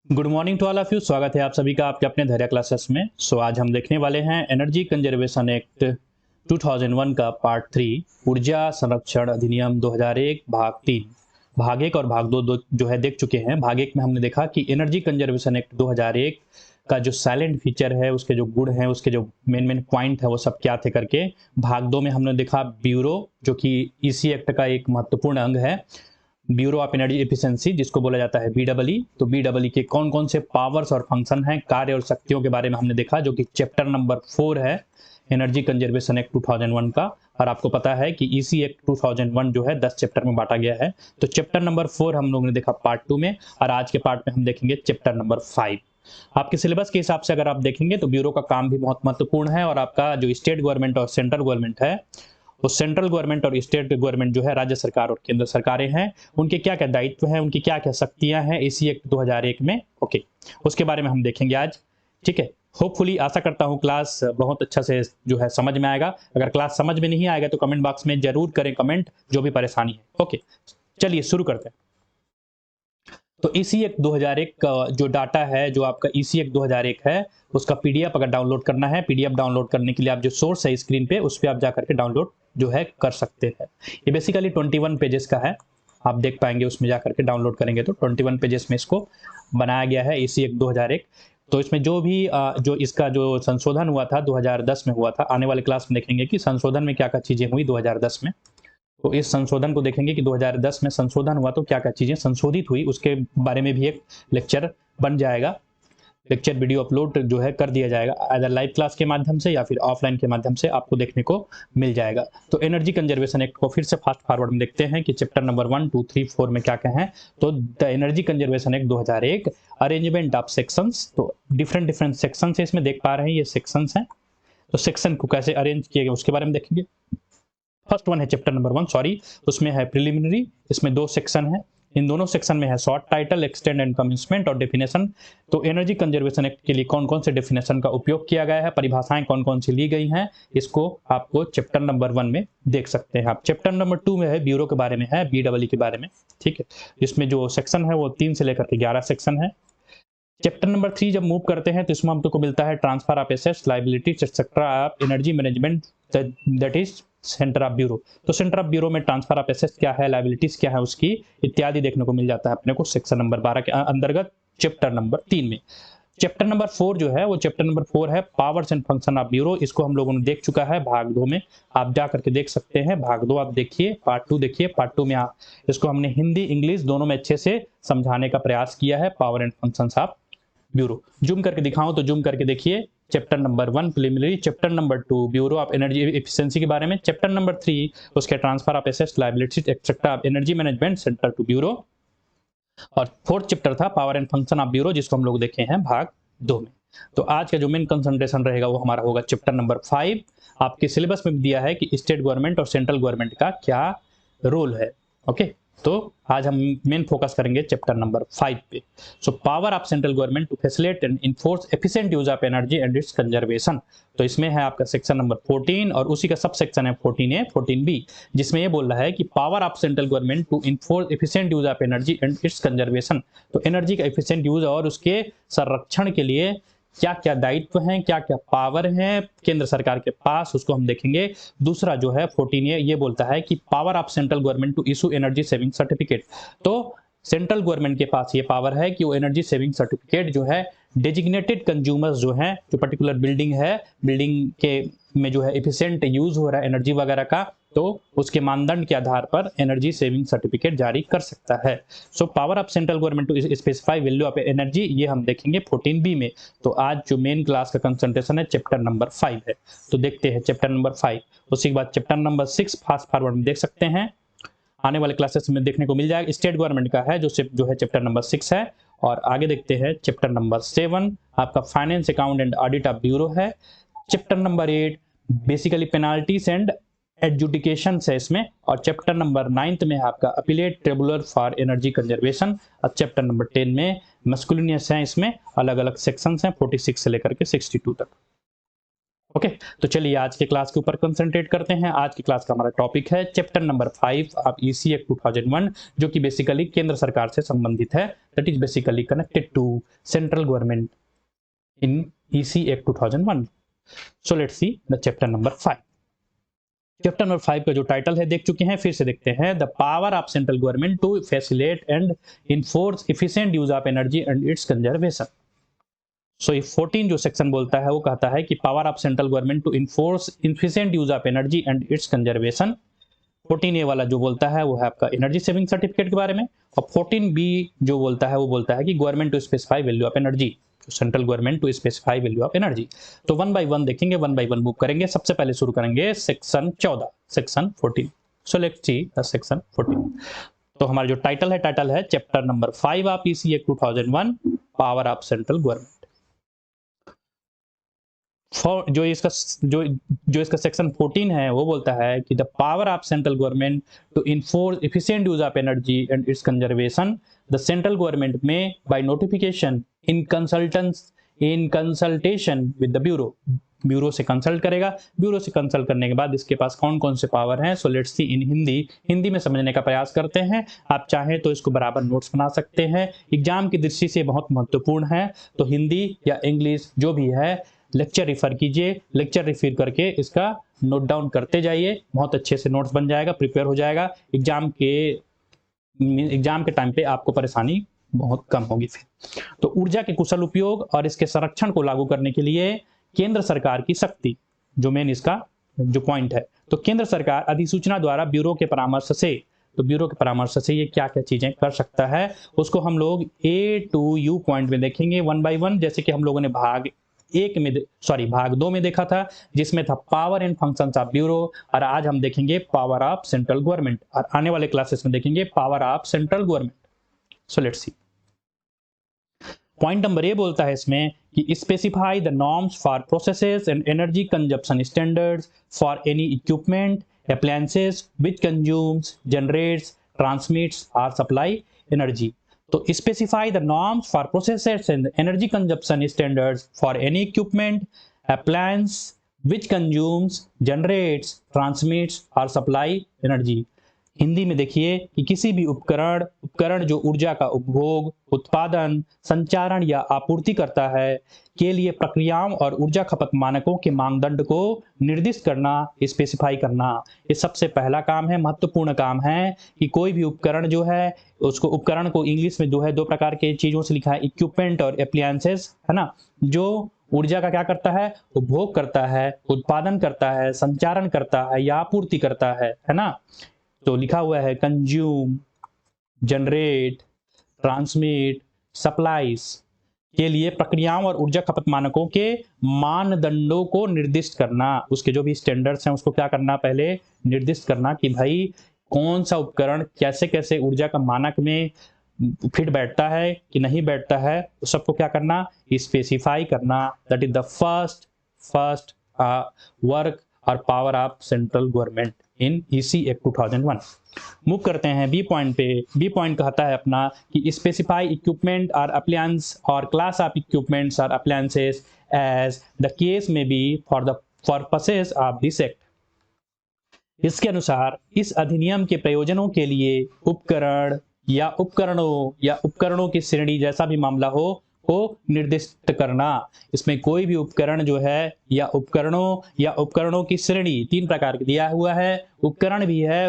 Good morning to all of you. स्वागत है आप सभी का आपके अपने धैर्य क्लासेस में। आज हम देखने वाले हैं एनर्जी कंजर्वेशन एक्ट 2001 का पार्ट 3 ऊर्जा संरक्षण अधिनियम 2001 भाग 3। भाग 1 और भाग 2 जो है देख चुके हैं। भाग 1 में हमने देखा कि एनर्जी कंजर्वेशन एक्ट 2001 का जो साइलेंट फीचर है, उसके जो गुण हैं, उसके जो मेन पॉइंट है, वो सब क्या थे करके। भाग 2 में हमने देखा ब्यूरो, जो कि इसी एक्ट का एक महत्वपूर्ण अंग है, ब्यूरो ऑफ एनर्जी एफिशिएंसी, जिसको बोला जाता है बीडब्ल्यू। तो बीडब्ल्यू के कौन कौन से पावर्स और फंक्शन हैं, कार्य और शक्तियों के बारे में हमने देखा, जो कि चैप्टर नंबर 4 है एनर्जी कंजर्वेशन एक्ट 2001 का। और आपको पता है कि इसी एक्ट 2001 जो है 10 चैप्टर में बांटा गया है। तो चैप्टर नंबर 4 हम लोगों ने देखा पार्ट 2 में, और आज के पार्ट में हम देखेंगे चैप्टर नंबर 5। आपके सिलेबस के हिसाब से अगर आप देखेंगे तो ब्यूरो का काम भी बहुत महत्वपूर्ण है। और आपका जो स्टेट गवर्नमेंट और सेंट्रल गवर्नमेंट है, वो सेंट्रल गवर्नमेंट और स्टेट गवर्नमेंट जो है, राज्य सरकार और केंद्र सरकारें हैं, उनके क्या क्या दायित्व हैं, उनकी क्या क्या शक्तियां हैं इसी एक्ट 2001 में। ओके, उसके बारे में हम देखेंगे आज। ठीक है, होपफुली आशा करता हूं क्लास बहुत अच्छा से जो है समझ में आएगा। अगर क्लास समझ में नहीं आएगा तो कमेंट बॉक्स में जरूर करें कमेंट, जो भी परेशानी है। ओके, चलिए शुरू करते हैं। तो इसी एक्ट 2001 का जो डाटा है, जो आपका इसी एक्ट 2001 है, उसका पीडीएफ अगर डाउनलोड करना है, पीडीएफ डाउनलोड करने के लिए आप जो सोर्स है स्क्रीन पे, उस पर आप जाकर के डाउनलोड जो है कर सकते हैं। ये बेसिकली 21 पेजेस का है, आप देख पाएंगे उसमें जाकर के डाउनलोड करेंगे तो 21 पेजेस में इसको बनाया गया है, इसी एक्ट 2001। तो इसमें जो भी जो इसका जो संशोधन हुआ था 2010 में हुआ था, आने वाले क्लास में देखेंगे कि संशोधन में क्या क्या चीजें हुई 2010 में। तो इस संशोधन को देखेंगे कि 2010 में संशोधन हुआ तो क्या क्या चीजें संशोधित हुई, उसके बारे में भी एक लेक्चर बन जाएगा। लेक्चर वीडियो अपलोड जो है कर दिया जाएगा, अदर लाइव क्लास के माध्यम से या फिर ऑफलाइन के माध्यम से आपको देखने को मिल जाएगा। तो एनर्जी कंजर्वेशन एक्ट को फिर से फास्ट फॉरवर्ड में देखते हैं कि चैप्टर नंबर 1, 2, 3, 4 में क्या क्या है। तो the energy conservation act 2001 arrangement of sections. तो डिफरेंट डिफरेंट सेक्शंस है, इसमें देख पा रहे हैं ये सेक्शंस हैं। तो सेक्शन को कैसे अरेंज किए गए उसके बारे में देखेंगे। फर्स्ट वन है चैप्टर नंबर 1, सॉरी, उसमें है प्रिलिमिनरी। इसमें 2 सेक्शन है, इन दोनों सेक्शन में है short title, extend and commencement और डेफिनेशन। तो एनर्जी कंजर्वेशन एक्ट के लिए कौन कौन से डेफिनेशन का उपयोग किया गया है, परिभाषाएं कौन कौन सी ली गई हैं, इसको आपको चैप्टर नंबर 1 में देख सकते हैं आप। चैप्टर नंबर 2 में है ब्यूरो के बारे में, है बीडब्ल्यू के बारे में। ठीक है, इसमें जो सेक्शन है वो 3 से लेकर के 11 सेक्शन है। चैप्टर नंबर 3 जब मूव करते हैं तो इसमें हमको मिलता है transfer of assets, liabilities etcetera of energy management, that is centre of bureau. तो सेंटर ऑफ ब्यूरो में ट्रांसफर ऑफ एसेट्स क्या है, लायबिलिटीज क्या है उसकी, इत्यादि देखने को मिल जाता है अपने को सेक्शन नंबर 12 के अंतर्गत चैप्टर नंबर 3 में। चैप्टर नंबर 4 जो है वो चैप्टर नंबर 4 है powers and function of bureau. इसको हम लोगों ने देख चुका है भाग 2 में, आप जा करके देख सकते हैं। भाग 2 आप देखिए, पार्ट 2 देखिए। पार्ट 2 में इसको हमने हिंदी इंग्लिश दोनों में अच्छे से समझाने का प्रयास किया है, power and functions of bureau. Zoom करके दिखाऊं तो जूम करके देखिए, chapter number 1 preliminary, chapter number 2 bureau of energy efficiency के बारे में, चैप्टर नंबर 3 उसके transfer of assets, liabilities etcetera of energy management centre to bureau, और फोर्थ चैप्टर था power and function of bureau, जिसको हम लोग देखे हैं भाग 2 में। तो आज का जो मेन कंसंट्रेशन रहेगा वो हमारा होगा चैप्टर नंबर 5। आपके सिलेबस में दिया है कि स्टेट गवर्नमेंट और सेंट्रल गवर्नमेंट का क्या रोल है। ओके, तो आज हम मेन फोकस करेंगे चैप्टर नंबर 5 पे। So power of central government to facilitate and enforce efficient use of energy and its conservation. तो इसमें है आपका सेक्शन नंबर 14 और उसी का सब सेक्शन है 14A 14B, जिसमें ये बोल रहा है कि power of central government to enforce efficient use of energy and its conservation. तो एनर्जी का एफिशिएंट यूज और उसके संरक्षण के लिए क्या क्या दायित्व हैं, क्या क्या पावर हैं केंद्र सरकार के पास, उसको हम देखेंगे। दूसरा जो है 14A ये बोलता है कि power of central government to issue energy saving certificate. तो सेंट्रल गवर्नमेंट के पास ये पावर है कि वो एनर्जी सेविंग सर्टिफिकेट जो है डेजिग्नेटेड कंज्यूमर्स जो है, जो पर्टिकुलर बिल्डिंग है, बिल्डिंग के में जो है एफिशिएंट यूज हो रहा है एनर्जी वगैरह का, तो उसके मानदंड के आधार पर एनर्जी सेविंग सर्टिफिकेट जारी कर सकता है। So power of central government to specify value of energy, ये हम देखेंगे 14B में। तो आज जो मेन क्लास का कंसंट्रेशन है चैप्टर नंबर 5 है, तो देखते हैं चैप्टर नंबर 5। उसी के बाद चैप्टर नंबर 6 फास्ट फॉरवर्ड में देख सकते हैं, आने वाले क्लासेस में देखने को मिल जाएगा। स्टेट गवर्नमेंट का है जो है चैप्टर नंबर 6 है। और आगे देखते हैं चैप्टर नंबर 7 आपका finance account and audit of bureau है। Chapter number 8 basically penalties and adjudication है इसमें। और चैप्टर नंबर 9 में आपका appellate tribunal for energy conservation. और चैप्टर नंबर 10 में मस्कुलिनियस है, इसमें अलग अलग सेक्शंस हैं 46 से लेकर के 62 तक। ओके, तो चलिए आज के क्लास के ऊपर कंसंट्रेट करते हैं। आज की क्लास का हमारा टॉपिक है chapter number 5 of EC act 2001, जो कि बेसिकली केंद्र सरकार से संबंधित है। That is basically connected to central government in EC act 2001। So let's see the chapter number 5। Chapter number 5 का जो टाइटल है देख चुके हैं, फिर से देखते हैं। The power of central government to facilitate and enforce efficient use of energy and its conservation. So ये 14 जो सेक्शन बोलता है वो कहता है कि power of central government to enforce efficient use of energy and its conservation. 14 A वाला जो बोलता है वो है आपका एनर्जी सेविंग सर्टिफिकेट के बारे में, और 14 बी जो बोलता है वो बोलता है कि government to specify value of energy, central government to specify value of energy. तो वन बाय वन देखेंगे, वन बाय वन मूव करेंगे। सबसे पहले शुरू करेंगे section 14, section 14। So let's see the section 14। तो हमारा जो टाइटल है chapter number 5 of EC act 2001, power of central government. जो इसका सेक्शन 14 है वो बोलता है कि the power of central government to enforce efficient use of energy and its conservation. The central government may by notification in consultation with the bureau से consult करेगा। Bureau से कंसल्ट करने के बाद इसके पास कौन कौन से पावर हैं। सो लेट्स सी इन हिंदी में समझने का प्रयास करते हैं। आप चाहें तो इसको बराबर नोट्स बना सकते हैं, एग्जाम की दृष्टि से बहुत महत्वपूर्ण है। तो हिंदी या इंग्लिश जो भी है लेक्चर रेफर कीजिए, लेक्चर रेफर करके इसका नोट डाउन करते जाइए, बहुत अच्छे से नोट्स बन जाएगा, प्रिपेयर हो जाएगा। एग्जाम के टाइम पे आपको परेशानी बहुत कम होगी। फिर तो ऊर्जा के कुशल उपयोग और इसके संरक्षण को लागू करने के लिए केंद्र सरकार की शक्ति, जो मेन इसका जो पॉइंट है, तो केंद्र सरकार अधिसूचना द्वारा ब्यूरो के परामर्श से ये क्या क्या चीजें कर सकता है उसको हम लोग A to U पॉइंट में देखेंगे वन बाय वन। जैसे कि हम लोगों ने भाग 2 में देखा था, जिसमें था power and functions of bureau, और आज हम देखेंगे पावर ऑफ सेंट्रल गवर्नमेंट, और आने वाले क्लासेस में देखेंगे power of central government. So let's C. Point number A बोलता है इसमें कि specify the norms for processes and energy consumption standards for any equipment appliances which consumes, generates, transmits और सप्लाई एनर्जी। तो specify the norms for processes and energy consumption standards for any equipment appliance which consumes, generates, transmits और supply energy. Hindi में देखिए कि किसी भी उपकरण जो ऊर्जा का उपभोग, उत्पादन, संचारण या आपूर्ति करता है के लिए प्रक्रियाओं और ऊर्जा खपत मानकों के मानदंड को निर्दिष्ट करना, स्पेसिफाई करना। ये सबसे पहला काम है, महत्वपूर्ण काम है कि कोई भी उपकरण जो है उसको, उपकरण को इंग्लिश में जो है 2 प्रकार के चीजों से लिखा है, इक्विपमेंट और एप्लायंसेस, है ना, जो ऊर्जा का क्या करता है, उपभोग करता है, उत्पादन करता है, संचारण करता है या आपूर्ति करता है ना। तो लिखा हुआ है कंज्यूम, जनरेट, ट्रांसमिट, सप्लाईज के लिए प्रक्रियाओं और ऊर्जा खपत मानकों के मानदंडों को निर्दिष्ट करना। उसके जो भी स्टैंडर्ड्स हैं उसको क्या करना, पहले निर्दिष्ट करना कि भाई कौन सा उपकरण कैसे कैसे ऊर्जा का मानक में फिट बैठता है कि नहीं बैठता है, तो सबको क्या करना, स्पेसिफाई करना। That is the first work और power of central government in EC act 2001। Move करते हैं बी पॉइंट पे। बी पॉइंट कहता है अपना कि स्पेसिफाई इक्विपमेंट और अप्लायंस और क्लास ऑफ इक्विपमेंट्स और appliances as the case may be for the purposes of this act. इसके अनुसार इस अधिनियम के प्रयोजनों के लिए उपकरण या उपकरणों की श्रेणी जैसा भी मामला हो को निर्दिष्ट करना। इसमें कोई भी उपकरण जो है या उपकरणों की श्रेणी 3 प्रकार की दिया हुआ है, उपकरणों भी है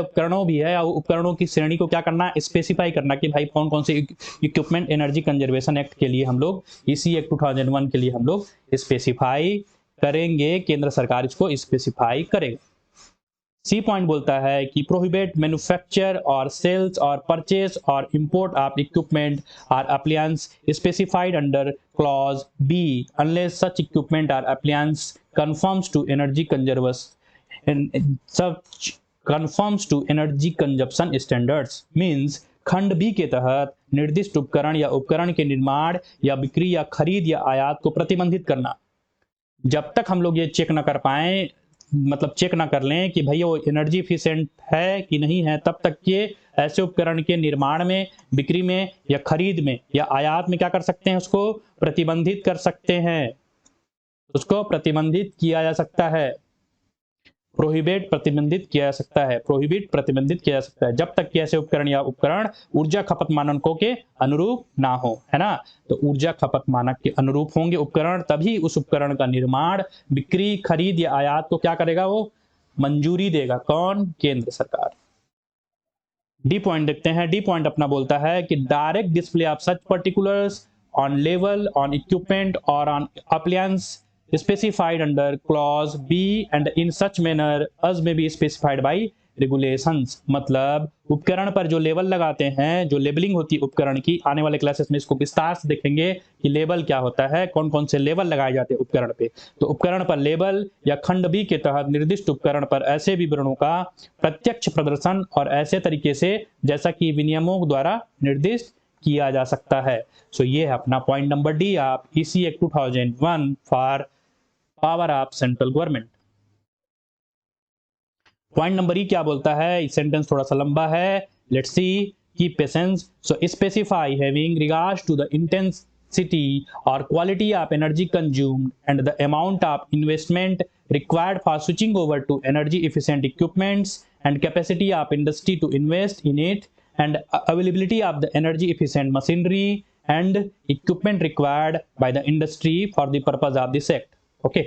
और उपकरणों की श्रेणी को क्या करना, स्पेसिफाई करना कि भाई कौन कौन से इक्विपमेंट एनर्जी कंजर्वेशन एक्ट के लिए हम लोग, ईसी एक्ट 2001 के लिए हम लोग स्पेसिफाई करेंगे, केंद्र सरकार इसको स्पेसिफाई करेगा। सी पॉइंट बोलता है कि प्रोहिबिट मैन्युफैक्चर और सेल्स और परचेस और इंपोर्ट ऑफ इक्विपमेंट और appliance specified under clause B unless such equipment और appliance conforms to energy consumption standards means खंड बी के तहत निर्दिष्ट उपकरण या उपकरण के निर्माण या बिक्री या खरीद या आयात को प्रतिबंधित करना। जब तक हम लोग ये चेक ना कर पाए, मतलब चेक ना कर लें कि भाई वो एनर्जी एफिशिएंट है कि नहीं है, तब तक ये ऐसे उपकरण के निर्माण में, बिक्री में या खरीद में या आयात में क्या कर सकते हैं, उसको प्रतिबंधित कर सकते हैं। उसको प्रतिबंधित किया जा सकता है। प्रोहिबिट प्रतिबंधित किया जा सकता है, प्रोहिबिट प्रतिबंधित किया जा सकता है, जब तक कि ऐसे उपकरण या उपकरण ऊर्जा खपत मानकों के अनुरूप ना हो, है ना। तो ऊर्जा खपत मानक के अनुरूप होंगे उपकरण, तभी उस उपकरण का निर्माण, बिक्री, खरीद या आयात को क्या करेगा, वो मंजूरी देगा। कौन? केंद्र सरकार। डी पॉइंट देखते हैं। डी पॉइंट अपना बोलता है कि direct display of such particulars on लेवल, ऑन इक्विपमेंट और on appliance specified under clause B and in such manner as may be specified by regulations। मतलब उपकरण पर जो लेवल लगाते हैं, जो लेबलिंग होती है उपकरण की, आने वाले क्लासेस में इसको विस्तार से देखेंगे कि लेबल क्या होता है, कौन कौन से लेवल लगाए जाते हैं उपकरण पे। तो उपकरण पर लेबल या खंड बी के तहत निर्दिष्ट उपकरण पर ऐसे विवरणों का प्रत्यक्ष प्रदर्शन और ऐसे तरीके से जैसा कि विनियमों द्वारा निर्दिष्ट किया जा सकता है। सो ये है अपना पॉइंट नंबर डी आप EC act 2001 for power of central government. Point number E क्या बोलता है, सेंटेंस थोड़ा सा लंबा है, let's see, keep patience. So specify having regards to the intensity और quality of energy consumed and the amount of investment required for switching over to energy efficient equipments and capacity of industry to invest in it and availability of the energy efficient machinery and equipment required by the industry for the purpose of this act। Okay,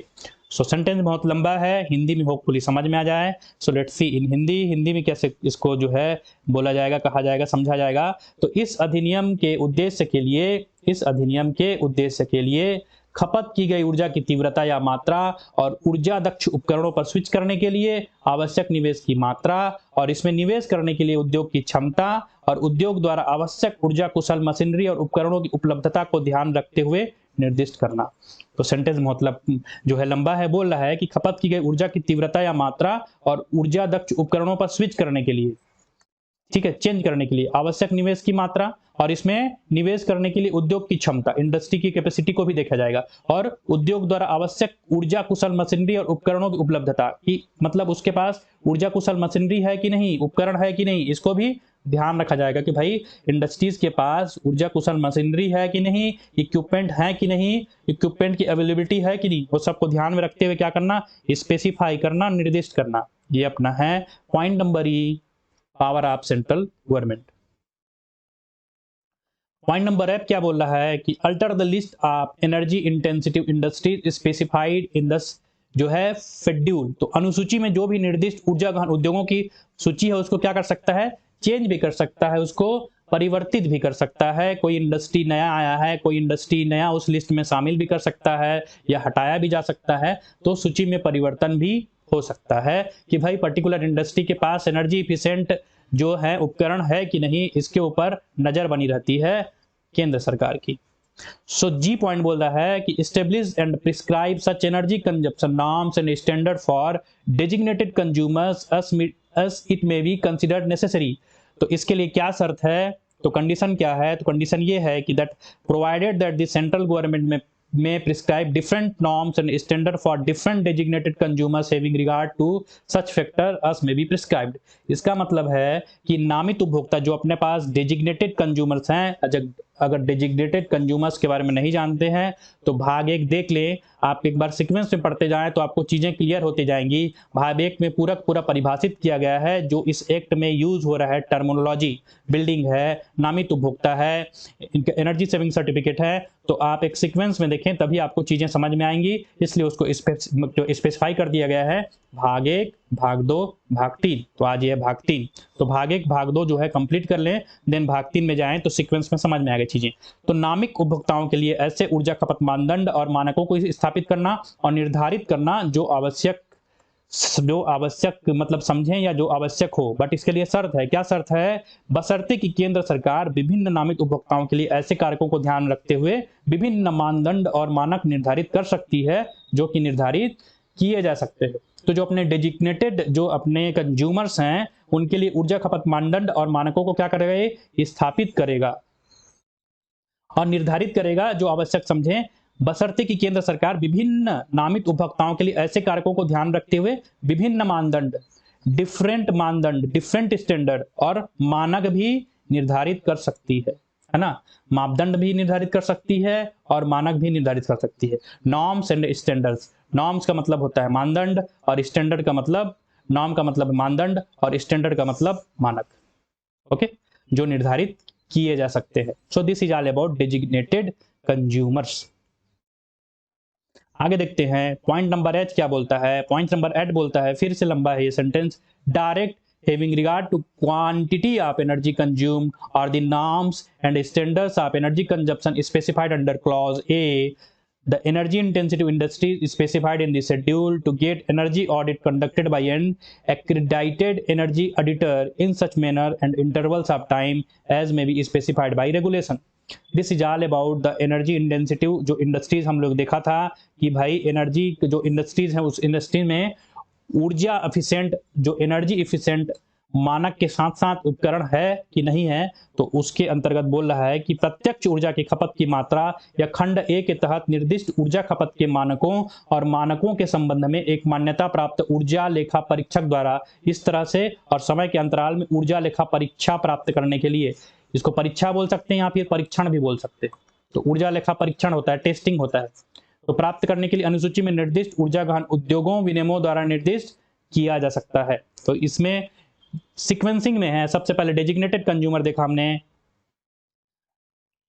so sentence बहुत लंबा है, हिंदी में hopefully समझ में आ जाए। सो let's सी इन हिंदी, हिंदी में कैसे इसको जो है बोला जाएगा, कहा जाएगा, समझा जाएगा। तो इस अधिनियम के उद्देश्य के लिए, इस अधिनियम के उद्देश्य के लिए खपत की गई ऊर्जा की तीव्रता या मात्रा और ऊर्जा दक्ष उपकरणों पर स्विच करने के लिए आवश्यक निवेश की मात्रा और इसमें निवेश करने के लिए उद्योग की क्षमता और उद्योग द्वारा आवश्यक ऊर्जा कुशल मशीनरी और उपकरणों की उपलब्धता को ध्यान रखते हुए निर्दिष्ट करना। तो सेंटेंस मतलब जो है लंबा है, बोल रहा है कि खपत की गई ऊर्जा की तीव्रता या मात्रा और ऊर्जा दक्ष उपकरणों पर स्विच करने के लिए, ठीक है, चेंज करने के लिए आवश्यक निवेश की मात्रा और इसमें निवेश करने के लिए उद्योग की क्षमता, इंडस्ट्री की कैपेसिटी को भी देखा जाएगा, और उद्योग द्वारा आवश्यक ऊर्जा कुशल मशीनरी और उपकरणों की उपलब्धता की, मतलब उसके पास ऊर्जा कुशल मशीनरी है कि नहीं, उपकरण है कि नहीं, इसको भी ध्यान रखा जाएगा कि भाई इंडस्ट्रीज के पास ऊर्जा कुशल मशीनरी है कि नहीं, इक्विपमेंट है कि नहीं, इक्विपमेंट की अवेलेबिलिटी है कि नहीं, वो सबको ध्यान में रखते हुए क्या करना, स्पेसिफाई करना, निर्दिष्ट करना। ये अपना है point number E, power of central government. Point number F क्या बोल रहा है कि alter the list of energy intensive industries specified in the जो है शेड्यूल। तो अनुसूची में जो भी निर्दिष्ट ऊर्जा गहन उद्योगों की सूची है उसको क्या कर सकता है, चेंज भी कर सकता है, उसको परिवर्तित भी कर सकता है। कोई इंडस्ट्री नया आया है, कोई इंडस्ट्री नया उस लिस्ट में शामिल भी कर सकता है या हटाया भी जा सकता है। तो सूची में परिवर्तन भी हो सकता है कि भाई पर्टिकुलर इंडस्ट्री के पास एनर्जी इफिशिएंट जो है उपकरण है कि नहीं, इसके ऊपर नजर बनी रहती है केंद्र सरकार की। सो जी पॉइंट बोल रहा है कि establish and prescribe such energy consumption norms and standard for designated consumers as it may be considered necessary। तो इसके लिए क्या शर्त है, तो कंडीशन क्या है, तो कंडीशन ये है कि that provided that the central government may prescribe different norms and standard for different designated consumers having regard to such factor as may be prescribed। इसका मतलब है कि नामित उपभोक्ता जो अपने पास डेजिग्नेटेड कंज्यूमर्स हैं, अगर डेजिग्नेटेड कंज्यूमर्स के बारे में नहीं जानते हैं तो भाग 1 देख लें, आप एक बार सीक्वेंस में पढ़ते जाएं तो आपको चीजें क्लियर होती जाएंगी। भाग 1 में पूरा परिभाषित किया गया है जो इस एक्ट में यूज हो रहा है टर्मिनोलॉजी, बिल्डिंग है, नामित उपभोक्ता है, इनका एनर्जी सेविंग सर्टिफिकेट है। तो आप एक सीक्वेंस में देखें तभी आपको चीजें समझ में आएंगी, इसलिए उसको स्पेसिफाई कर दिया गया है भाग 1, भाग 2, भाग 3। तो आज ये है भाग 3। तो भाग 1, भाग 2 जो है कंप्लीट कर लें, देन भाग 3 में जाएं तो सीक्वेंस में समझ में आएगी चीजें। तो नामिक उपभोक्ताओं के लिए ऐसे ऊर्जा खपत मानदंड और मानकों को स्थापित करना और निर्धारित करना जो आवश्यक मतलब समझें या जो आवश्यक हो, बट इसके लिए शर्त है, क्या शर्त है, बशर्ते कि केंद्र सरकार विभिन्न नामित उपभोक्ताओं के लिए ऐसे कारकों को ध्यान रखते हुए विभिन्न मानदंड और मानक निर्धारित कर सकती है जो कि निर्धारित किए जा सकते हैं। तो जो अपने डेजिग्नेटेड जो अपने कंज्यूमर्स हैं उनके लिए ऊर्जा खपत मानदंड और मानकों को क्या करेगा, स्थापित करेगा और निर्धारित करेगा जो आवश्यक समझें, बशर्ते कि केंद्र सरकार विभिन्न नामित उपभोक्ताओं के लिए ऐसे कारकों को ध्यान रखते हुए विभिन्न मानदंड, डिफरेंट स्टैंडर्ड और मानक भी निर्धारित कर सकती है। है ना। मापदंड भी निर्धारित कर सकती है और मानक भी निर्धारित कर सकती है। नॉर्म्स एंड स्टैंडर्ड्स, नॉर्म्स का मतलब होता है मानदंड और स्टैंडर्ड का मतलब, नॉर्म का मतलब मानदंड और स्टैंडर्ड का मतलब मानक, ओके, जो निर्धारित किए जा सकते हैं। So this is all about designated consumers. आगे देखते हैं पॉइंट नंबर एच क्या बोलता है। पॉइंट नंबर एट बोलता है, फिर से लंबा है ये sentence, direct having regard to quantity of energy consumed or the norms and standards of energy consumption specified under clause A, the energy intensive industry is specified in the schedule to get energy audit conducted by an accredited energy auditor in such manner and intervals of time as may be specified by regulation। This is all about the energy intensive जो industries हम लोग देखा था कि भाई energy जो industries हैं उस इंडस्ट्री में ऊर्जा एफिशिएंट, जो एनर्जी एफिशिएंट मानक के साथ साथ उपकरण है कि नहीं है, तो उसके अंतर्गत बोल रहा है कि प्रत्यक्ष ऊर्जा की खपत की मात्रा या खंड ए के तहत निर्दिष्ट ऊर्जा खपत के मानकों और मानकों के संबंध में एक मान्यता प्राप्त ऊर्जा लेखा परीक्षक द्वारा इस तरह से और समय के अंतराल में ऊर्जा लेखा परीक्षा प्राप्त करने के लिए, इसको परीक्षा बोल सकते हैं या फिर परीक्षण भी बोल सकते हैं, तो ऊर्जा लेखा परीक्षण होता है, टेस्टिंग होता है, तो प्राप्त करने के लिए अनुसूची में निर्दिष्ट ऊर्जा गहन उद्योगों विनियमों द्वारा निर्दिष्ट किया जा सकता है। तो इसमें सीक्वेंसिंग में है, सबसे पहले डेजिग्नेटेड कंज्यूमर देखा हमने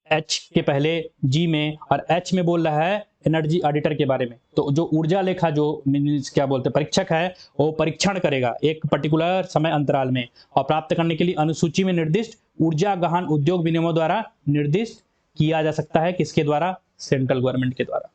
एच के पहले जी में, और एच में बोल रहा है एनर्जी ऑडिटर के बारे में। तो जो ऊर्जा लेखा जो मीन्स क्या बोलते हैं परीक्षक है, वो परीक्षण करेगा एक पर्टिकुलर समय अंतराल में और प्राप्त करने के लिए अनुसूची में निर्दिष्ट ऊर्जा गहन उद्योग विनियमों द्वारा निर्दिष्ट किया जा सकता है। किसके द्वारा? सेंट्रल गवर्नमेंट के द्वारा।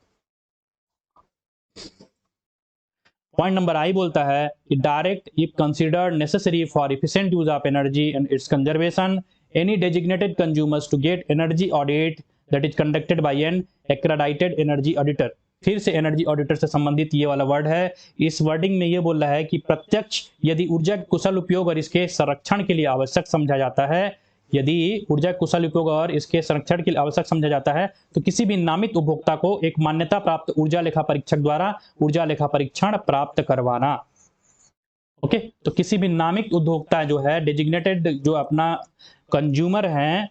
पॉइंट नंबर आई बोलता है कि direct if considered necessary for efficient use of energy and its conservation any designated consumers to get energy audit that is conducted by an accredited energy auditor. फिर से energy auditor से संबंधित ये वाला word है। इस वर्डिंग में ये बोल रहा है कि प्रत्यक्ष यदि ऊर्जा के कुशल उपयोग और इसके संरक्षण के लिए आवश्यक समझा जाता है, यदि ऊर्जा कुशल उपयोग और इसके संरक्षण के लिए आवश्यक समझा जाता है, तो किसी भी नामित उपभोक्ता को एक मान्यता प्राप्त ऊर्जा लेखा परीक्षक द्वारा ऊर्जा लेखा परीक्षण प्राप्त करवाना। ओके, तो किसी भी नामित उपभोक्ता जो है डेजिग्नेटेड जो अपना कंज्यूमर हैं,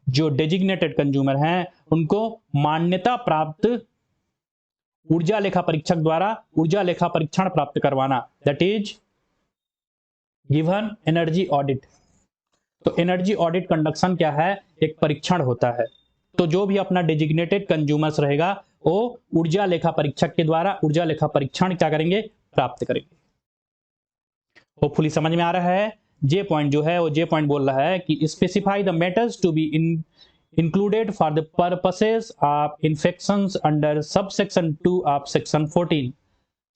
जो डेजिग्नेटेड कंज्यूमर हैं, उनको मान्यता प्राप्त ऊर्जा लेखा परीक्षक द्वारा ऊर्जा लेखा परीक्षण प्राप्त करवाना, that is given energy audit. तो एनर्जी ऑडिट कंडक्शन क्या है? एक परीक्षण होता है। तो जो भी अपना डेजिग्नेटेड कंज्यूमर्स रहेगा वो ऊर्जा लेखा परीक्षक के द्वारा ऊर्जा लेखा परीक्षण क्या करेंगे? प्राप्त करेंगे। होपफुली समझ में आ रहा है। जे पॉइंट जो है वो जे पॉइंट बोल रहा है कि specify the matters to be included for the purposes of infections under sub section 2 of section 14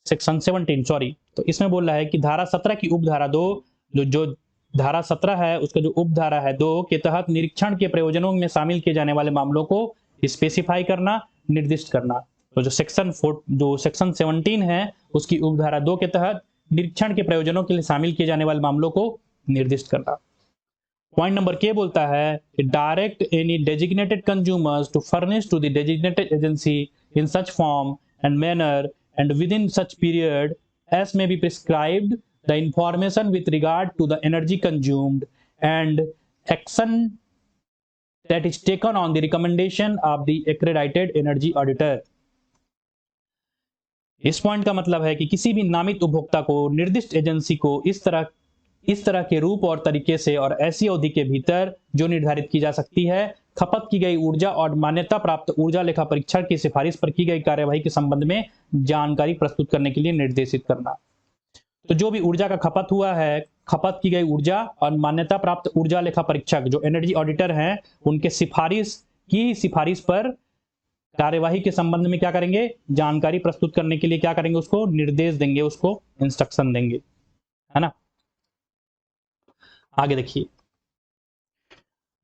section 17 sorry. तो इसमें बोल रहा है कि धारा 17 की उपधारा 2 जो धारा 17 है उसका जो उपधारा है 2 के तहत निरीक्षण के प्रयोजनों में शामिल किए जाने वाले मामलों को स्पेसिफाई करना, निर्दिष्ट करना। तो जो सेक्शन 17 है उसकी उपधारा 2 के तहत निरीक्षण के प्रयोजनों के लिए शामिल किए जाने वाले मामलों को निर्दिष्ट करना। पॉइंट नंबर के बोलता है कि direct any designated consumers to furnish to the designated agency in such form and manner and within such period as may be prescribed the information with regard to the energy consumed and action that is taken on the recommendation of the accredited energy auditor। इस point का मतलब है कि किसी भी नामित उपभोक्ता को निर्दिष्ट एजेंसी को इस तरह के रूप और तरीके से और ऐसी अवधि के भीतर जो निर्धारित की जा सकती है खपत की गई ऊर्जा और मान्यता प्राप्त ऊर्जा लेखा परीक्षण की सिफारिश पर की गई कार्यवाही के संबंध में जानकारी प्रस्तुत करने के लिए निर्देशित करना। तो जो भी ऊर्जा का खपत हुआ है, खपत की गई ऊर्जा और मान्यता प्राप्त ऊर्जा लेखा परीक्षक जो एनर्जी ऑडिटर हैं, उनके सिफारिश पर कार्यवाही के संबंध में क्या करेंगे? जानकारी प्रस्तुत करने के लिए क्या करेंगे? उसको निर्देश देंगे, उसको इंस्ट्रक्शन देंगे, है ना। आगे देखिए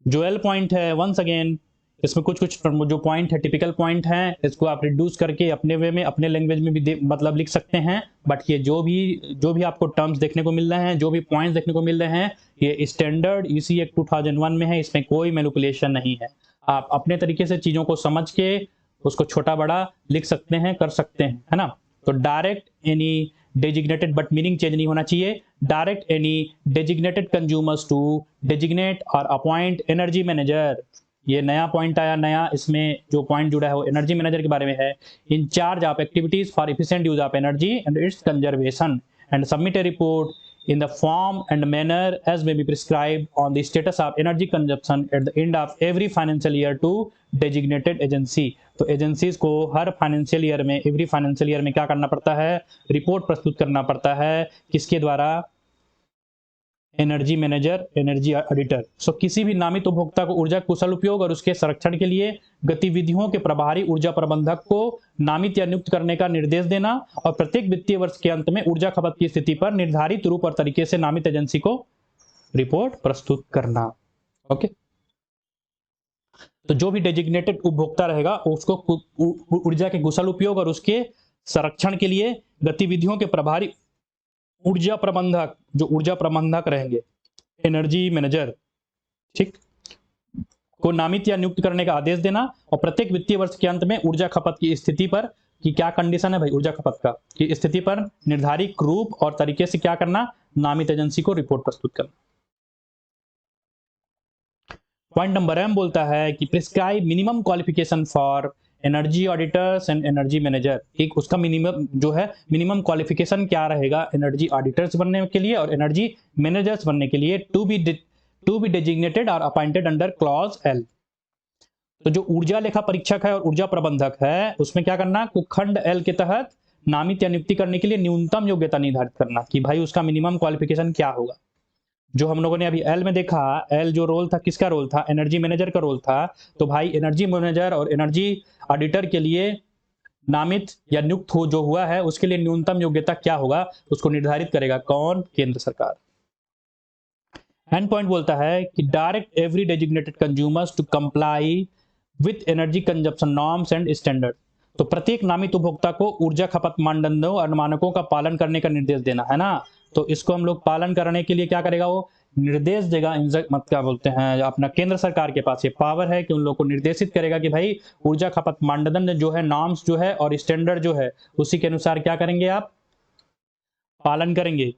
जो एल पॉइंट है, वंस अगेन इसमें कुछ जो पॉइंट है टिपिकल पॉइंट हैं, इसको आप रिड्यूस करके अपने वे में अपने लैंग्वेज में भी मतलब लिख सकते हैं। बट ये जो भी आपको टर्म्स देखने को मिल रहे हैं, जो भी पॉइंट्स देखने को मिल रहे हैं, ये स्टैंडर्ड ईसी एक्ट 2001 में है, इसमें कोई मैनिपुलेशन नहीं है। आप अपने तरीके से चीजों को समझ के उसको छोटा बड़ा लिख सकते हैं, कर सकते हैं, है ना। तो direct any designated, but meaning change नहीं होना चाहिए, direct any designated consumers to designate और अपॉइंट एनर्जी मैनेजर ये नया पॉइंट आया, नया इसमें जो पॉइंट जुड़ा है वो एनर्जी मैनेजर के बारे में है। In charge of activities for efficient use of energy and its conservation and submit A report in the form and manner as may be prescribed on the status of energy consumption at the end of every financial year to designated agency। तो agencies को हर financial year में, every financial year में क्या करना पड़ता है, report प्रस्तुत करना पड़ता है। किसके द्वारा? Energy manager, energy auditor. So किसी भी नामित उपभोक्ता को ऊर्जा कुशल उपयोग और उसके संरक्षण के लिए गतिविधियों के प्रभारी ऊर्जा प्रबंधक को नामित या नियुक्त करने का निर्देश देना और प्रत्येक वित्तीय वर्ष के अंत में ऊर्जा खपत की स्थिति पर निर्धारित रूप और तरीके से नामित एजेंसी को रिपोर्ट प्रस्तुत करना। ओके, तो जो भी डेजिग्नेटेड उपभोक्ता रहेगा उसको ऊर्जा के कुशल उपयोग और उसके संरक्षण के लिए गतिविधियों के प्रभारी ऊर्जा प्रबंधक, जो ऊर्जा प्रबंधक रहेंगे, एनर्जी मैनेजर, ठीक, को नामित या नियुक्त करने का आदेश देना और प्रत्येक वित्तीय वर्ष के अंत में ऊर्जा खपत की स्थिति पर, कि क्या कंडीशन है भाई ऊर्जा खपत का, की स्थिति पर निर्धारित रूप और तरीके से क्या करना, नामित एजेंसी को रिपोर्ट प्रस्तुत करना। पॉइंट नंबर एम बोलता है कि prescribe minimum qualification for energy auditors and energy manager. एक उसका मिनिमम जो है, मिनिमम क्वालिफिकेशन क्या रहेगा एनर्जी ऑडिटर्स बनने के लिए और एनर्जी मैनेजर्स बनने के लिए, टू बी डेजिग्नेटेड और अपॉइंटेड अंडर क्लॉज एल। तो जो ऊर्जा लेखा परीक्षक है और ऊर्जा प्रबंधक है उसमें क्या करना, खंड एल के तहत नामित या नियुक्ति करने के लिए न्यूनतम योग्यता निर्धारित करना कि भाई उसका मिनिमम क्वालिफिकेशन क्या होगा। जो हम लोगों ने अभी एल में देखा, एल जो रोल था किसका रोल था, एनर्जी मैनेजर का रोल था। तो भाई एनर्जी मैनेजर और एनर्जी ऑडिटर के लिए नामित या नियुक्त हो जो हुआ है उसके लिए न्यूनतम योग्यता क्या होगा उसको निर्धारित करेगा कौन, केंद्र सरकार। एंड पॉइंट बोलता है कि direct every designated consumers to comply with energy consumption norms and standard. तो प्रत्येक नामित उपभोक्ता को ऊर्जा खपत मानदंडों और मानकों का पालन करने का निर्देश देना है ना। तो इसको हम लोग पालन करने के लिए क्या करेगा, वो निर्देश देगा, मत क्या बोलते हैं, अपना केंद्र सरकार के पास ये पावर है कि उन लोग को निर्देशित करेगा कि भाई ऊर्जा खपत मानदंड जो है, नॉर्म्स जो है और स्टैंडर्ड जो है उसी के अनुसार क्या करेंगे आप, पालन करेंगे।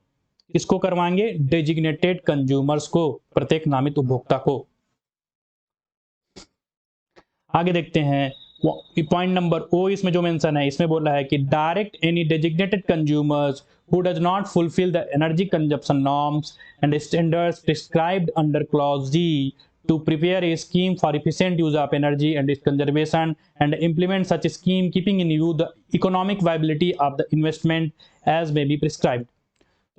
इसको करवाएंगे डेजिग्नेटेड कंज्यूमर्स को, प्रत्येक नामित उपभोक्ता को। आगे देखते हैं पॉइंट नंबर ओ, इसमें जो मेंशन है इसमें बोल रहा है कि direct any designated consumers who does not fulfill the energy consumption norms and standards prescribed under clause D to prepare a scheme for efficient use of energy and its conservation and implement such a scheme keeping in view the economic viability of the investment as may be prescribed।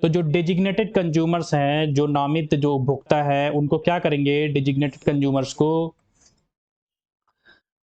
तो जो designated consumers हैं, जो नामित जो उपभोक्ता है, उनको क्या करेंगे, डेजिग्नेटेड कंज्यूमर्स को,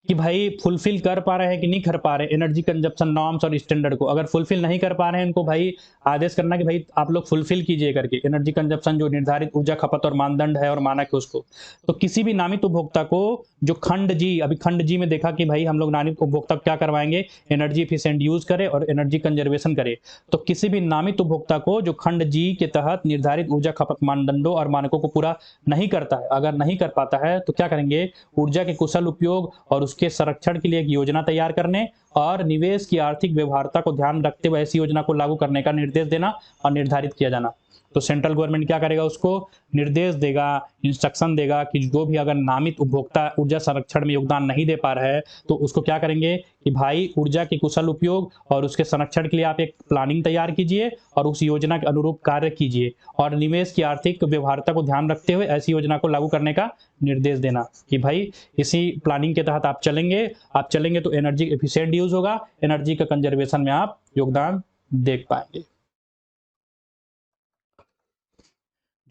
कि भाई फुलफिल कर पा रहे हैं कि नहीं कर पा रहे एनर्जी कंजप्शन नॉर्म्स और स्टैंडर्ड को। अगर फुलफिल नहीं कर पा रहे हैं उनको भाई आदेश करना कि भाई आप लोग फुलफिल कीजिए करके एनर्जी कंजप्शन जो निर्धारित ऊर्जा खपत और मानदंड है और मानक है उसको। तो किसी भी नामित उपभोक्ता को जो खंड जी, अभी खंड जी में देखा कि भाई हम लोग नामित उपभोक्ता क्या करवाएंगे, एनर्जी एफिशिएंट यूज करे और एनर्जी कंजर्वेशन करे। तो किसी भी नामित उपभोक्ता को जो खंड जी के तहत निर्धारित ऊर्जा खपत मानदंडों और मानकों को पूरा नहीं करता है, अगर नहीं कर पाता है तो क्या करेंगे, ऊर्जा के कुशल उपयोग और उसके संरक्षण के लिए एक योजना तैयार करने और निवेश की आर्थिक व्यवहार्यता को ध्यान रखते हुए ऐसी योजना को लागू करने का निर्देश देना और निर्धारित किया जाना। तो सेंट्रल गवर्नमेंट क्या करेगा, उसको निर्देश देगा, इंस्ट्रक्शन देगा कि जो भी अगर नामित उपभोक्ता ऊर्जा संरक्षण में योगदान नहीं दे पा रहा है तो उसको क्या करेंगे कि भाई ऊर्जा के कुशल उपयोग और उसके संरक्षण के लिए आप एक प्लानिंग तैयार कीजिए और उस योजना के अनुरूप कार्य कीजिए और निवेश की आर्थिक व्यवहार्यता को ध्यान रखते हुए ऐसी योजना को लागू करने का निर्देश देना कि भाई इसी प्लानिंग के तहत आप चलेंगे तो एनर्जी एफिशिएंट यूज होगा, एनर्जी का कंजर्वेशन में आप योगदान देख पाएंगे।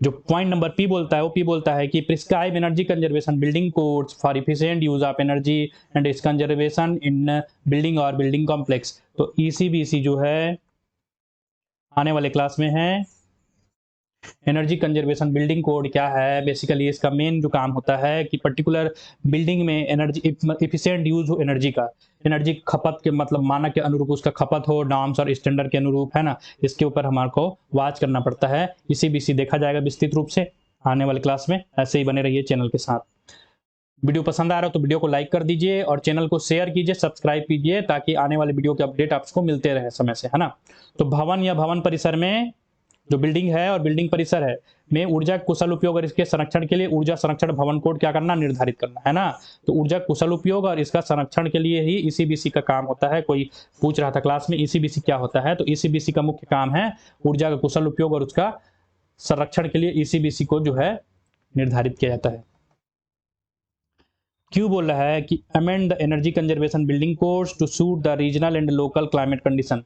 जो पॉइंट नंबर पी बोलता है, वो पी बोलता है कि prescribe energy conservation building codes for efficient use of energy and its conservation in building और बिल्डिंग कॉम्प्लेक्स। तो ईसीबीसी जो है आने वाले क्लास में है। एनर्जी कंजर्वेशन बिल्डिंग कोड क्या है, बेसिकली इसका मेन जो काम होता है कि पर्टिकुलर बिल्डिंग में एनर्जी एफिशिएंट यूज हो एनर्जी का, एनर्जी खपत के मतलब मानक के अनुरूप उसका खपत हो, नॉर्म्स और स्टैंडर्ड के अनुरूप, है ना। इसके ऊपर हमारे को वॉच करना पड़ता है। इसी बीसी देखा जाएगा विस्तृत रूप से आने वाले क्लास में। ऐसे ही बने रहिए चैनल के साथ। वीडियो पसंद आ रहा हो तो वीडियो को लाइक कर दीजिए और चैनल को शेयर कीजिए, सब्सक्राइब कीजिए ताकि आने वाले वीडियो के अपडेट आपको मिलते रहे समय से, है ना। तो भवन या भवन परिसर में जो बिल्डिंग है और बिल्डिंग परिसर है में ऊर्जा कुशल उपयोग और इसके संरक्षण के लिए ऊर्जा संरक्षण भवन कोड क्या करना, निर्धारित करना, है ना। तो ऊर्जा कुशल उपयोग और इसका संरक्षण के लिए ही ईसीबीसी का काम होता है। कोई पूछ रहा था क्लास में ईसीबीसी क्या होता है, तो ईसीबीसी का मुख्य काम है ऊर्जा का कुशल उपयोग और उसका संरक्षण के लिए ईसीबीसी को जो है निर्धारित किया जाता है। क्यों बोल रहा है कि amend the energy conservation building codes to suit the regional and local climate condition.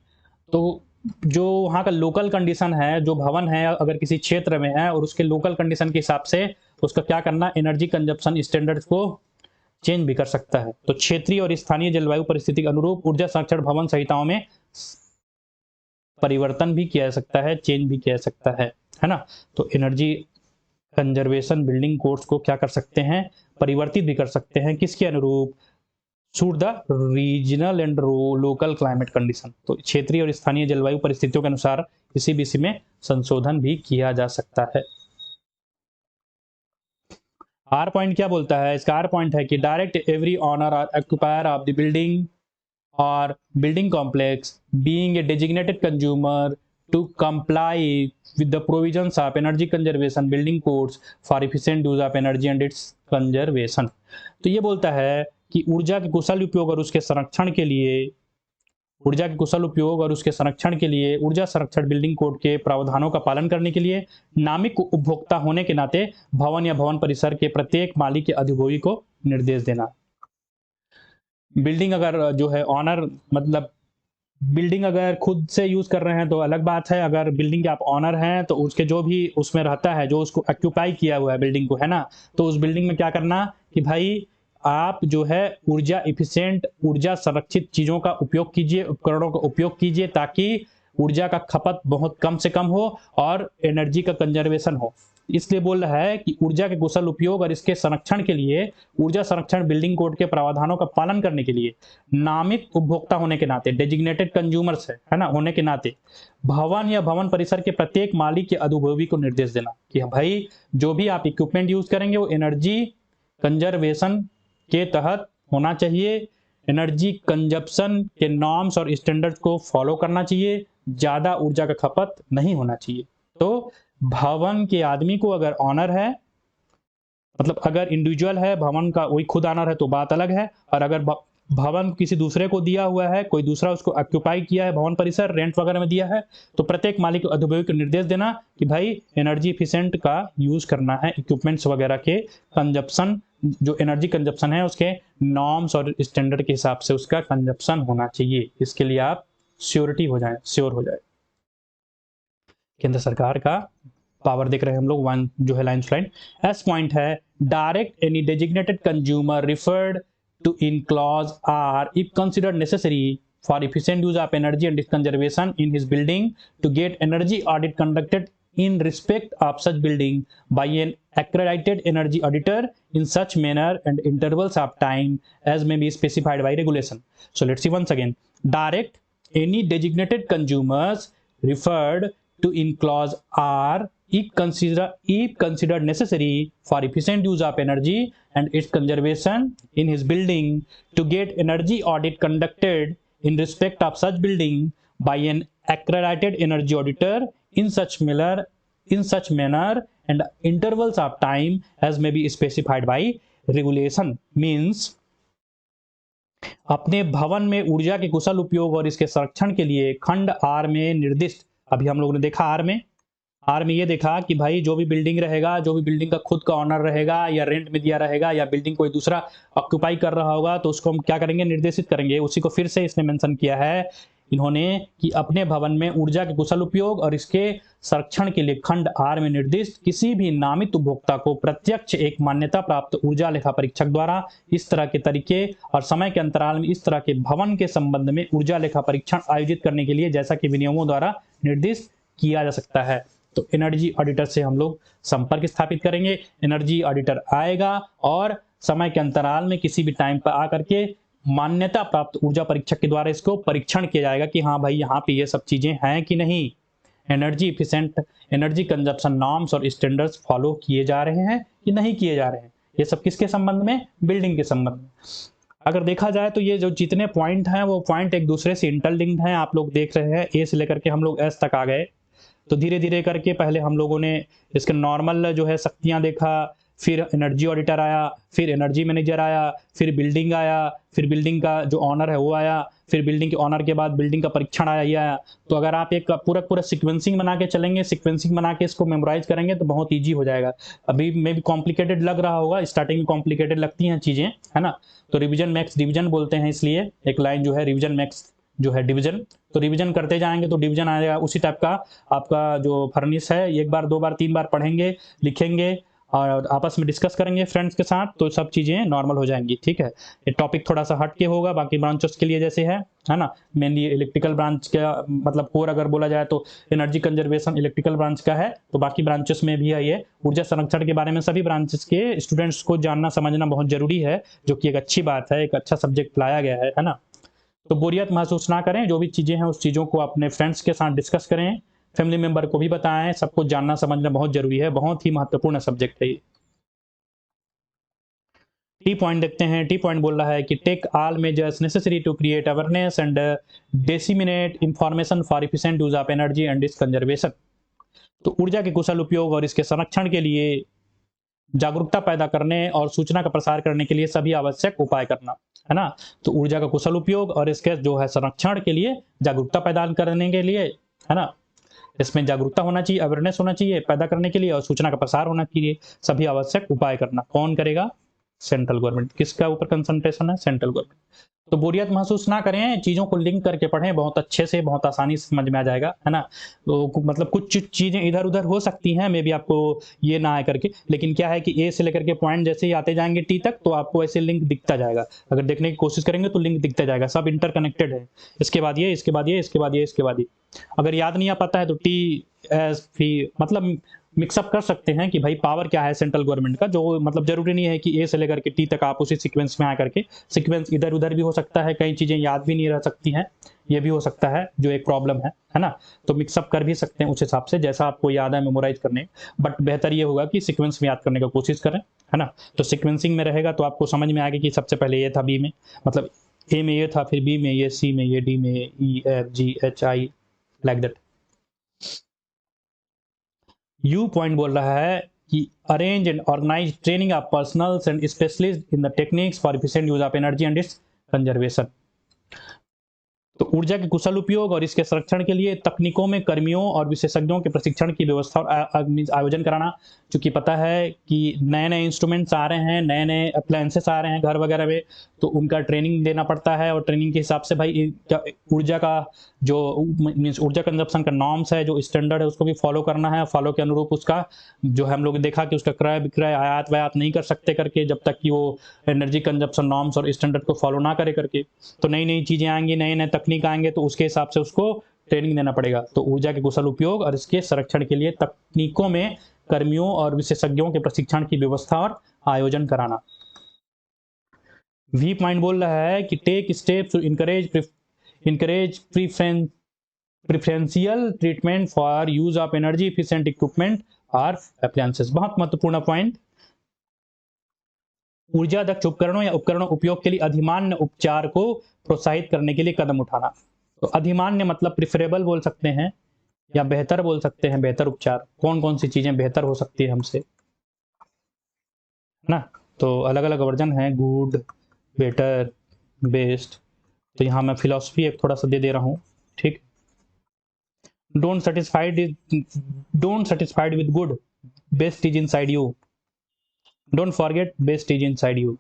तो जो वहाँ का लोकल कंडीशन है, जो भवन है अगर किसी क्षेत्र में है और उसके लोकल कंडीशन के हिसाब से उसका क्या करना, एनर्जी कंजप्शन स्टैंडर्ड्स को चेंज भी कर सकता है। तो क्षेत्रीय और स्थानीय जलवायु परिस्थिति के अनुरूप ऊर्जा संरक्षण भवन संहिताओं में परिवर्तन भी किया जा सकता है, चेंज भी किया जा सकता है ना। तो एनर्जी कंजर्वेशन बिल्डिंग कोड्स को क्या कर सकते हैं, परिवर्तित भी कर सकते हैं, किसके अनुरूप, suit the regional and local climate condition. तो क्षेत्रीय और स्थानीय जलवायु परिस्थितियों के अनुसार ईसीबीसी में संशोधन भी किया जा सकता है। आर पॉइंट क्या बोलता है, इसका आर पॉइंट है कि डायरेक्ट एवरी ऑनर और ऑक्यूपायर ऑफ द बिल्डिंग और building complex being a designated consumer to comply with the provisions of energy conservation building codes for efficient use of energy and its conservation। तो ये बोलता है कि ऊर्जा के कुशल उपयोग और उसके संरक्षण के लिए ऊर्जा संरक्षण बिल्डिंग कोड के प्रावधानों का पालन करने के लिए नामिक उपभोक्ता होने के नाते भवन या भवन परिसर के प्रत्येक मालिक के अधिभोगी को निर्देश देना। बिल्डिंग अगर जो है ऑनर, मतलब बिल्डिंग अगर खुद से यूज कर रहे हैं तो अलग बात है। अगर बिल्डिंग के आप ऑनर हैं तो उसके जो भी उसमें रहता है, जो उसको ऑक्यूपाई किया हुआ है बिल्डिंग को, है ना, तो उस बिल्डिंग में क्या करना कि भाई आप जो है ऊर्जा इफिशिएंट, ऊर्जा संरक्षित चीजों का उपयोग कीजिए, उपकरणों का उपयोग कीजिए, ताकि ऊर्जा का खपत बहुत कम से कम हो और एनर्जी का कंजर्वेशन हो। इसलिए बोल रहा है कि ऊर्जा के कुशल उपयोग और इसके संरक्षण के लिए ऊर्जा संरक्षण बिल्डिंग कोड के प्रावधानों का पालन करने के लिए नामित उपभोक्ता होने के नाते, डेजिग्नेटेड कंज्यूमर्स है ना, होने के नाते भवन या भवन परिसर के प्रत्येक मालिक के अधिभोगी को निर्देश देना कि भाई जो भी आप इक्विपमेंट यूज करेंगे वो एनर्जी कंजर्वेशन के तहत होना चाहिए, एनर्जी कंजप्शन के नॉर्म्स और स्टैंडर्ड्स को फॉलो करना चाहिए, ज्यादा ऊर्जा का खपत नहीं होना चाहिए। तो भवन के आदमी को अगर ऑनर है, मतलब अगर इंडिविजुअल है भवन का, वही खुद ऑनर है तो बात अलग है, और अगर भवन किसी दूसरे को दिया हुआ है, कोई दूसरा उसको ऑक्यूपाई किया है, भवन परिसर रेंट वगैरह में दिया है, तो प्रत्येक मालिक को अधिभोगी को निर्देश देना कि भाई एनर्जी इफिशिएंट का यूज करना है, इक्विपमेंट्स वगैरह के कंजप्शन, जो एनर्जी कंजप्शन है उसके नॉर्म्स और स्टैंडर्ड के हिसाब से उसका कंजप्शन होना चाहिए। इसके लिए आप श्योर हो जाए। केंद्र सरकार का पावर देख रहे हैं हम लोग, वन जो है लाइन लाइन। एस पॉइंट है direct any designated consumer referred to in clause R if considered necessary for efficient use of energy and its conservation in his building to get energy audit conducted in respect of such building by an accredited energy auditor in such manner and intervals of time as may be specified by regulation। So let's see once again, direct any designated consumers referred to in clause R if considered necessary for efficient use of energy and its conservation in his building to get energy audit conducted in respect of such building by an accredited energy auditor in such manner and intervals of time as may be specified by regulation। means अपने भवन में ऊर्जा के कुशल उपयोग और इसके संरक्षण के लिए खंड आर में निर्दिष्ट, अभी हम लोगों ने देखा आर में ये देखा कि भाई जो भी बिल्डिंग रहेगा, जो भी बिल्डिंग का खुद का ऑनर रहेगा या रेंट में दिया रहेगा या बिल्डिंग कोई दूसरा ऑक्यूपाई कर रहा होगा, तो उसको हम क्या करेंगे, निर्देशित करेंगे। उसी को फिर से इसने मेंशन किया है इन्होंने कि अपने भवन में ऊर्जा के कुशल उपयोग और इसके संरक्षण के लिए खंड आर में निर्दिष्ट किसी भी नामित उपभोक्ता को प्रत्यक्ष एक मान्यता प्राप्त ऊर्जा लेखा परीक्षक द्वारा इस तरह के तरीके और समय के अंतराल में इस तरह के भवन के संबंध में ऊर्जा लेखा परीक्षण आयोजित करने के लिए जैसा कि विनियमों द्वारा निर्दिष्ट किया जा सकता है। तो एनर्जी ऑडिटर से हम लोग संपर्क स्थापित करेंगे, एनर्जी ऑडिटर आएगा और समय के अंतराल में किसी भी टाइम पर आकर के मान्यता प्राप्त ऊर्जा परीक्षक के द्वारा इसको परीक्षण किया जाएगा कि हाँ भाई यहाँ पे ये सब चीजें हैं कि नहीं, energy efficient, energy consumption norms और स्टैंडर्ड्स फॉलो किए जा रहे हैं कि नहीं किए जा रहे हैं। ये सब किसके संबंध में, बिल्डिंग के संबंध में। अगर देखा जाए तो ये जो जितने पॉइंट हैं वो पॉइंट एक दूसरे से इंटरलिंक्ड हैं, आप लोग देख रहे हैं। ए से लेकर के हम लोग एस तक आ गए, तो धीरे धीरे करके पहले हम लोगों ने इसके नॉर्मल जो है शक्तियाँ देखा, फिर एनर्जी ऑडिटर आया, फिर एनर्जी मैनेजर आया, फिर बिल्डिंग आया, फिर बिल्डिंग का जो ऑनर है वो आया, फिर बिल्डिंग के ऑनर के बाद बिल्डिंग का परीक्षण आया, ये आया। तो अगर आप एक पूरा सीक्वेंसिंग बना के चलेंगे, सीक्वेंसिंग बना के इसको मेमोराइज करेंगे तो बहुत ईजी हो जाएगा। अभी मे भी कॉम्प्लिकेटेड लग रहा होगा, स्टार्टिंग में कॉम्प्लिकेटेड लगती हैं चीज़ें, है ना। तो रिविजन मैक्स डिवीजन बोलते हैं, इसलिए एक लाइन जो है रिविजन मैक्स जो है डिवीजन, तो रिवीजन करते जाएंगे तो डिवीजन आएगा। उसी टाइप का आपका जो फर्निश है, एक बार, दो बार, तीन बार पढ़ेंगे, लिखेंगे और आपस में डिस्कस करेंगे फ्रेंड्स के साथ, तो सब चीज़ें नॉर्मल हो जाएंगी। ठीक है, ये टॉपिक थोड़ा सा हट के होगा बाकी ब्रांचेस के लिए जैसे है ना। मेनली इलेक्ट्रिकल ब्रांच का मतलब कोर अगर बोला जाए तो एनर्जी कंजर्वेशन इलेक्ट्रिकल ब्रांच का है, तो बाकी ब्रांचेस में भी है ये ऊर्जा संरक्षण के बारे में। सभी ब्रांचेस के स्टूडेंट्स को जानना समझना बहुत जरूरी है, जो कि एक अच्छी बात है, एक अच्छा सब्जेक्ट लाया गया है ना। तो बोरियत महसूस ना करें, जो भी चीज़ें हैं उस चीज़ों को अपने फ्रेंड्स के साथ डिस्कस करें, फैमिली मेंबर को भी बताएं, सबको जानना समझना बहुत जरूरी है, बहुत ही महत्वपूर्ण सब्जेक्ट है ये। टी पॉइंट देखते हैं। टी पॉइंट बोल रहा है कि take all measures necessary to create awareness and disseminate information for efficient use of energy and its conservation. तो ऊर्जा के कुशल उपयोग और इसके संरक्षण के लिए जागरूकता पैदा करने और सूचना का प्रसार करने के लिए सभी आवश्यक उपाय करना, है ना। तो ऊर्जा का कुशल उपयोग और इसके जो है संरक्षण के लिए जागरूकता पैदा करने के लिए, है ना, इसमें जागरूकता होना चाहिए, अवेयरनेस होना चाहिए पैदा करने के लिए, और सूचना का प्रसार होना चाहिए, सभी आवश्यक उपाय करना। कौन करेगा? Central government. किसका ऊपर कंसंट्रेशन है? Central government. तो बोरियत महसूस ना करें, चीज़ों को लिंक करके पढ़ें, बहुत अच्छे से, बहुत आसानी से समझ में आ जाएगा, है ना। तो मतलब कुछ चीज़ें इधर उधर हो सकती हैं, मे भी आपको ये ना आए करके, लेकिन क्या है कि ए से लेकर के पॉइंट जैसे ही आते जाएंगे टी तक, तो आपको ऐसे लिंक दिखता जाएगा। अगर देखने की कोशिश करेंगे तो लिंक दिखता जाएगा, सब इंटरकनेक्टेड है। इसके बाद ये, इसके बाद ये, इसके बाद ये, इसके बाद ये। अगर याद नहीं आ पाता है तो टी एस भी मतलब मिक्सअप कर सकते हैं कि भाई पावर क्या है सेंट्रल गवर्नमेंट का, जो मतलब जरूरी नहीं है कि ए से लेकर के टी तक आप उसी सीक्वेंस में आ करके, सीक्वेंस इधर उधर भी हो सकता है, कई चीज़ें याद भी नहीं रह सकती हैं, ये भी हो सकता है, जो एक प्रॉब्लम है ना। तो मिक्सअप कर भी सकते हैं उस हिसाब से, जैसा आपको याद है मेमोराइज करने, बट बेहतर ये होगा कि सीक्वेंस में याद करने की कोशिश करें, है ना। तो सीक्वेंसिंग में रहेगा तो आपको समझ में आएगा कि सबसे पहले ये था बी में, मतलब ए में ये था, फिर बी में ये, सी में ये, डी में E F G H I, like that. U point बोल रहा है कि arrange and organise training of personnels and specialist in the techniques for efficient use of energy and its conservation. तो ऊर्जा के कुशल उपयोग और इसके संरक्षण के लिए तकनीकों में कर्मियों और विशेषज्ञों के प्रशिक्षण की व्यवस्था और आयोजन कराना। चूंकि पता है कि नए नए इंस्ट्रूमेंट्स आ रहे हैं, नए नए अप्लायंसेस आ रहे हैं घर वगैरह में, तो उनका ट्रेनिंग देना पड़ता है, और ट्रेनिंग के हिसाब से भाई ऊर्जा का जो मीन्स ऊर्जा कंजप्शन का नॉर्म्स है, जो स्टैंडर्ड है, उसको भी फॉलो करना है। फॉलो के अनुरूप उसका जो है हम लोग देखा कि उसका क्रय विक्रय आयात वायात नहीं कर सकते करके, जब तक कि वो एनर्जी कंजप्शन नॉर्म्स और स्टैंडर्ड को फॉलो ना करे करके। तो नई नई चीज़ें आएंगी, नए नए तकनीक आएंगे, तो उसके हिसाब से उसको ट्रेनिंग देना पड़ेगा। तो ऊर्जा के कुशल उपयोग और इसके संरक्षण के लिए तकनीकों में कर्मियों और विशेषज्ञों के प्रशिक्षण की व्यवस्था और आयोजन कराना। वी पॉइंट बोल रहा है कि take steps to encourage preferential treatment for use of energy efficient equipment और अप्लायंसेस। बहुत महत्वपूर्ण पॉइंट। ऊर्जा दक्ष उपकरणों या उपकरणों उपयोग के लिए अधिमान्य उपचार को प्रोत्साहित करने के लिए कदम उठाना। तो अधिमान्य मतलब प्रिफरेबल बोल सकते हैं, या बेहतर बोल सकते हैं, बेहतर उपचार। कौन कौन सी चीजें बेहतर हो सकती है हमसे, ना। तो अलग अलग वर्जन है, गुड, बेटर, बेस्ट। तो यहाँ मैं फिलॉसफी एक थोड़ा सा दे दे रहा हूँ, ठीक। Don't satisfied with good, best is inside you. Don't forget best is inside you,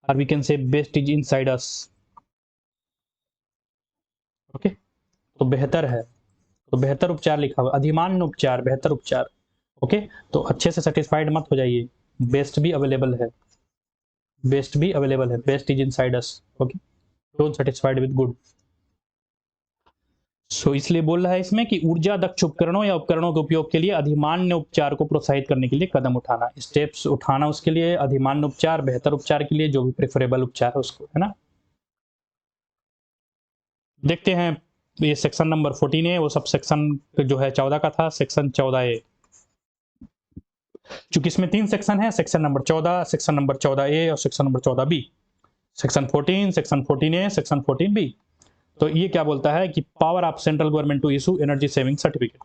और we can say best is inside us. Okay, तो बेहतर है, तो बेहतर उपचार लिखा हुआ, अधिमान्य उपचार, बेहतर उपचार। ओके, तो अच्छे से सेटिस्फाइड मत हो जाइए, बेस्ट भी अवेलेबल है, बेस्ट भी अवेलेबल है, best is inside us. Okay, don't satisfied with good. So इसलिए बोल रहा है इसमें कि ऊर्जा दक्ष उपकरणों या उपकरणों के उपयोग के लिए अधिमान्य उपचार को प्रोत्साहित करने के लिए कदम उठाना, स्टेप्स उठाना उसके लिए, अधिमान्य उपचार, बेहतर उपचार के लिए, जो भी प्रेफरेबल उपचार है उसको, है ना। देखते हैं ये सेक्शन नंबर 14 है, वो सब सेक्शन जो है 14 का था, सेक्शन 14A। चूंकि इसमें 3 सेक्शन है, section number 14, section number 14A और section number 14B। Section 14, section 14A, section 14B। तो ये क्या बोलता है कि power of central government to issue energy saving certificate.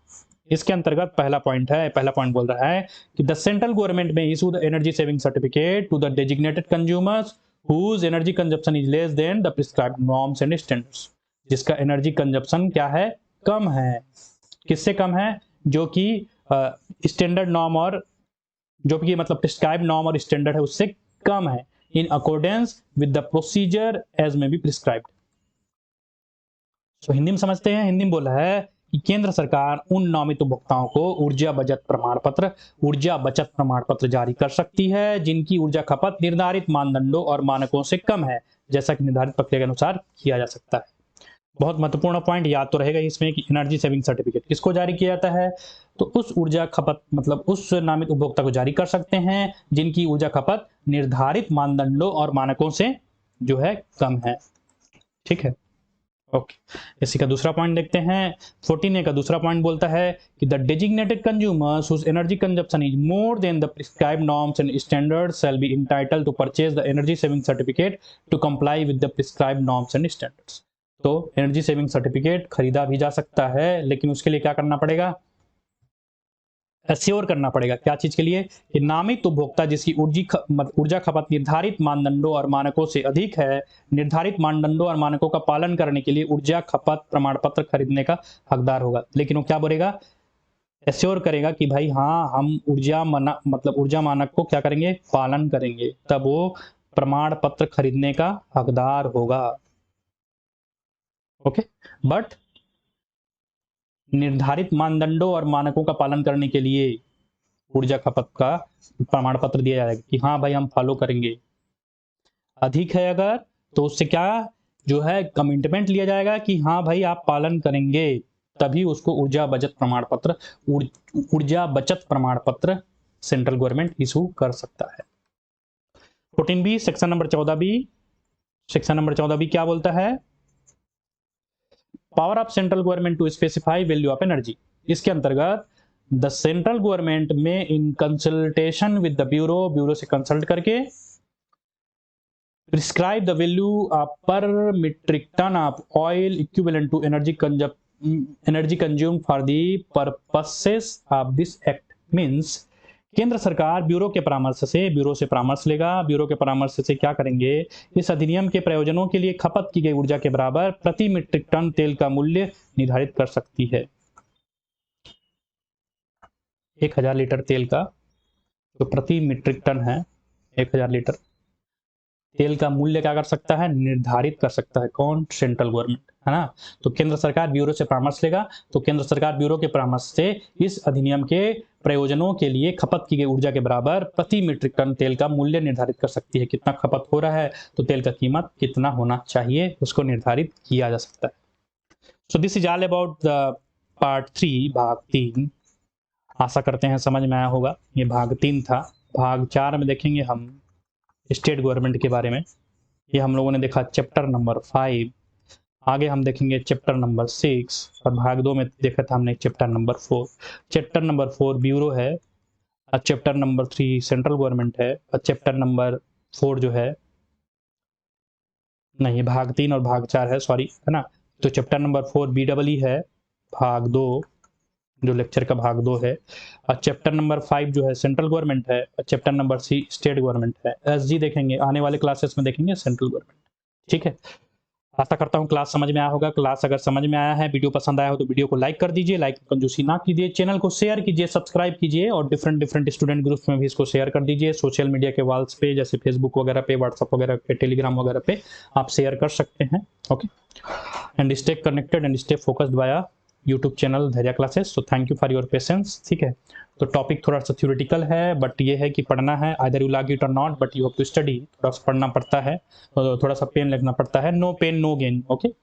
इसके अंतर्गत पहला पॉइंट बोल रहा है कि the central government may issue the energy saving certificate to the designated consumers whose energy consumption is less than the prescribed norms and standards, जिसका energy consumption क्या है, कम है। किससे कम है? जो कि स्टैंडर्ड नॉर्म और जो कि मतलब प्रिस्क्राइब नॉर्म और स्टैंडर्ड है उससे कम है, in accordance with the procedure as may be prescribed. तो हिंदी में समझते हैं। हिंदी में बोला है कि केंद्र सरकार उन नामित उपभोक्ताओं को ऊर्जा बचत प्रमाण पत्र जारी कर सकती है जिनकी ऊर्जा खपत निर्धारित मानदंडों और मानकों से कम है, जैसा कि निर्धारित प्रक्रिया के अनुसार किया जा सकता है। बहुत महत्वपूर्ण पॉइंट याद तो रहेगा इसमें कि एनर्जी सेविंग सर्टिफिकेट किसको जारी किया जाता है, तो उस ऊर्जा खपत मतलब उस नामित उपभोक्ता को जारी कर सकते हैं जिनकी ऊर्जा खपत निर्धारित मानदंडों और मानकों से जो है कम है। ठीक है, ओके। इसी का दूसरा पॉइंट देखते हैं। 14A का दूसरा पॉइंट बोलता है कि the designated consumers whose energy consumption is more than the prescribed norms and standards shall be entitled to purchase the energy saving certificate to comply with the prescribed norms and standards. तो energy saving certificate खरीदा भी जा सकता है, लेकिन उसके लिए क्या करना पड़ेगा, एश्योर करना पड़ेगा। क्या चीज के लिए? कि नामित उपभोक्ता जिसकी ऊर्जा खपत निर्धारित मानदंडों और मानकों से अधिक है, निर्धारित मानदंडों और मानकों का पालन करने के लिए ऊर्जा खपत प्रमाण पत्र खरीदने का हकदार होगा। लेकिन वो क्या बोलेगा, एश्योर करेगा कि भाई हाँ हम ऊर्जा मानक को क्या करेंगे, पालन करेंगे, तब वो प्रमाण पत्र खरीदने का हकदार होगा। ओके, बट निर्धारित मानदंडों और मानकों का पालन करने के लिए ऊर्जा खपत का प्रमाण पत्र दिया जाएगा कि हाँ भाई हम फॉलो करेंगे। अधिक है अगर तो उससे क्या जो है कमिटमेंट लिया जाएगा कि हाँ भाई आप पालन करेंगे, तभी उसको ऊर्जा बचत प्रमाण पत्र सेंट्रल गवर्नमेंट इशू कर सकता है। 14B सेक्शन नंबर 14B क्या बोलता है, power of central government to specify value of energy. इसके अंतर्गत the central government may in consultation with the bureau से कंसल्ट करके prescribe the value of per metric ton of oil equivalent to energy consume for the purposes of this act. Means केंद्र सरकार bureau से परामर्श लेगा। Bureau के परामर्श से क्या करेंगे, इस अधिनियम के प्रयोजनों के लिए खपत की गई ऊर्जा के बराबर प्रति मीट्रिक टन तेल का मूल्य निर्धारित कर सकती है। 1000 लीटर तेल का तो प्रति मीट्रिक टन है 1000 लीटर तेल का मूल्य क्या कर सकता है, निर्धारित कर सकता है। कौन? सेंट्रल गवर्नमेंट, है ना। तो केंद्र सरकार ब्यूरो से परामर्श लेगा, तो केंद्र सरकार ब्यूरो के परामर्श से इस अधिनियम के प्रयोजनों के लिए खपत की गई ऊर्जा के बराबर प्रति मीट्रिक टन तेल का मूल्य निर्धारित कर सकती है। कितना खपत हो रहा है तो तेल का कीमत कितना होना चाहिए उसको निर्धारित किया जा सकता है। So this is all about the part 3 भाग 3। आशा करते हैं समझ में आया होगा। ये भाग 3 था। भाग 4 में देखेंगे हम स्टेट गवर्नमेंट के बारे में। ये हम लोगों ने देखा चैप्टर नंबर 5। आगे हम देखेंगे चैप्टर नंबर 6 और भाग 2 में देखा था हमने chapter number 4। Chapter number 4 bureau है और चैप्टर नंबर 3 सेंट्रल गवर्नमेंट है और चैप्टर नंबर 4 जो है नहीं भाग 3 और भाग 4 है, सॉरी, है ना। तो चैप्टर नंबर 4 BEE है, भाग 2 जो लेक्चर का भाग 2 है, और चैप्टर नंबर 5 जो है सेंट्रल गवर्नमेंट है और चैप्टर नंबर 3 स्टेट गवर्नमेंट है। SG देखेंगे आने वाले क्लासेस में, देखेंगे सेंट्रल गवर्नमेंट। ठीक है, आशा करता हूँ क्लास समझ में आया होगा। क्लास अगर समझ में आया है, वीडियो पसंद आया हो तो वीडियो को लाइक कर दीजिए, लाइक कंजूसी ना कीजिए, चैनल को शेयर कीजिए, सब्सक्राइब कीजिए और डिफरेंट स्टूडेंट ग्रुप्स में भी इसको शेयर कर दीजिए। सोशल मीडिया के वॉल्स पे जैसे फेसबुक वगैरह पे, व्हाट्सएप वगैरह पे, टेलीग्राम वगैरह पे आप शेयर कर सकते हैं। Okay, and stay connected and stay focused by YouTube channel Dhairya classes. So thank you for your patience. ठीक है, तो टॉपिक थोड़ा सा थ्योरेटिकल है, बट ये है कि पढ़ना है, either you like it or not, but you have to study. थोड़ा सा पढ़ना पड़ता है, तो थोड़ा सा पेन लगना पड़ता है। No pain no gain, okay,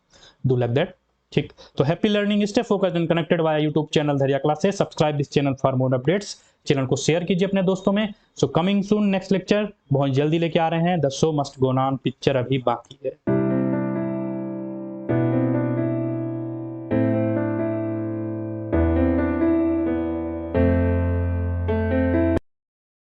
do like that. ठीक, तो happy learning, stay focused and connected via YouTube channel Dhairya classes. Subscribe this channel for more updates. Channel को शेयर कीजिए अपने दोस्तों में। So coming soon next lecture बहुत जल्दी लेके आ रहे हैं। The show must go on picture अभी बाकी है।